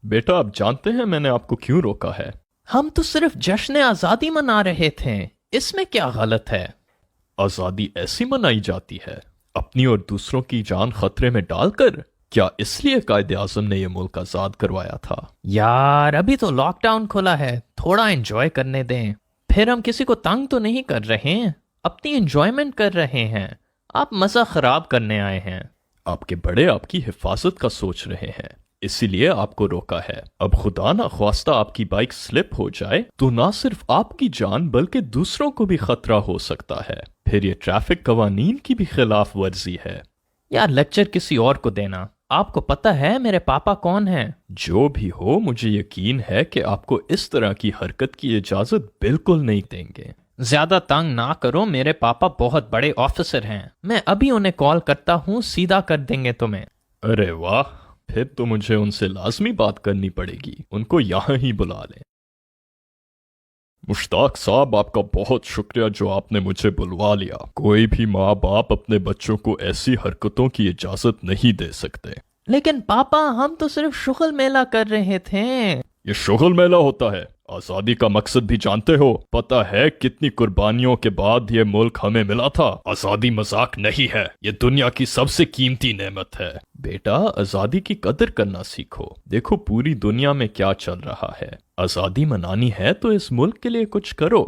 بیٹا آپ جانتے ہیں میں نے آپ کو کیوں روکا ہے؟ ہم تو صرف جشن آزادی منا رہے تھے، اس میں کیا غلط ہے؟ آزادی ایسی منائی جاتی ہے اپنی اور دوسروں کی جان خطرے میں ڈال کر؟ کیا اس لیے قائد اعظم نے یہ ملک آزاد کروایا تھا؟ یار ابھی تو لاک ڈاؤن کھلا ہے، تھوڑا انجوائے کرنے دیں۔ پھر ہم کسی کو تنگ تو نہیں کر رہے ہیں، اپنی انجوائمنٹ کر رہے ہیں۔ آپ مزہ خراب کرنے آئے ہیں۔ آپ کے بڑے آپ کی حفاظت کا سوچ رہے ہیں، اسی لیے آپ کو روکا ہے۔ اب خدا نہ خواستہ آپ کی بائک سلپ ہو جائے تو نہ صرف آپ کی جان بلکہ دوسروں کو بھی خطرہ ہو سکتا ہے، پھر یہ ٹریفک قوانین کی بھی خلاف ورزی ہے۔ یار لیکچر کسی اور کو دینا، آپ کو پتہ ہے میرے پاپا کون ہیں؟ جو بھی ہو مجھے یقین ہے کہ آپ کو اس طرح کی حرکت کی اجازت بالکل نہیں دیں گے۔ زیادہ تنگ نہ کرو، میرے پاپا بہت بڑے آفیسر ہیں، میں ابھی انہیں کال کرتا ہوں، سیدھا کر دیں گے تمہیں۔ ارے واہ، پھر تو مجھے ان سے لازمی بات کرنی پڑے گی، ان کو یہاں ہی بلا لیں۔ مشتاق صاحب آپ کا بہت شکریہ جو آپ نے مجھے بلوا لیا۔ کوئی بھی ماں باپ اپنے بچوں کو ایسی حرکتوں کی اجازت نہیں دے سکتے۔ لیکن پاپا ہم تو صرف شغل میلہ کر رہے تھے۔ یہ شغل میلہ ہوتا ہے؟ آزادی کا مقصد بھی جانتے ہو؟ پتہ ہے کتنی قربانیوں کے بعد یہ ملک ہمیں ملا تھا۔ آزادی مذاق نہیں ہے، یہ دنیا کی سب سے قیمتی نعمت ہے۔ بیٹا آزادی کی قدر کرنا سیکھو، دیکھو پوری دنیا میں کیا چل رہا ہے۔ آزادی منانی ہے تو اس ملک کے لیے کچھ کرو۔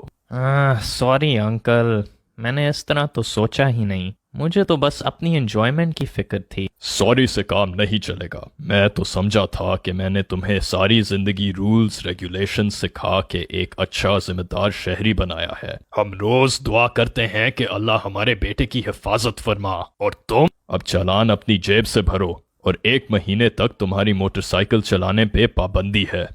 سوری انکل، میں نے اس طرح تو سوچا ہی نہیں، مجھے تو بس اپنی انجوائمنٹ کی فکر تھی۔ سوری سے کام نہیں چلے گا، میں تو سمجھا تھا کہ میں نے تمہیں ساری زندگی رولز ریگولیشن سکھا کے ایک اچھا ذمہ دار شہری بنایا ہے۔ ہم روز دعا کرتے ہیں کہ اللہ ہمارے بیٹے کی حفاظت فرما، اور تم اب چالان اپنی جیب سے بھرو، اور 1 مہینے تک تمہاری موٹر سائیکل چلانے پہ پابندی ہے۔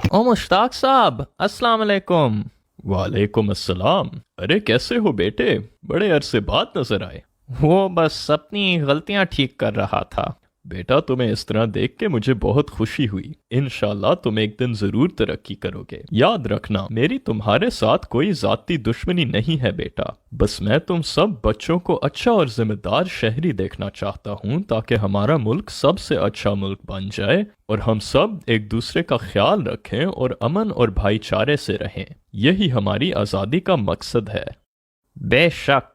او مشتاق صاحب، السلام علیکم۔ وعلیکم السلام۔ ارے کیسے ہو بیٹے؟ بڑے عرصے بعد نظر آئے۔ وہ بس اپنی غلطیاں ٹھیک کر رہا تھا۔ بیٹا تمہیں اس طرح دیکھ کے مجھے بہت خوشی ہوئی، انشاءاللہ تم ایک دن ضرور ترقی کرو گے۔ یاد رکھنا میری تمہارے ساتھ کوئی ذاتی دشمنی نہیں ہے بیٹا، بس میں تم سب بچوں کو اچھا اور ذمہ دار شہری دیکھنا چاہتا ہوں تاکہ ہمارا ملک سب سے اچھا ملک بن جائے اور ہم سب ایک دوسرے کا خیال رکھیں اور امن اور بھائی چارے سے رہیں۔ یہی ہماری آزادی کا مقصد ہے۔ بے شک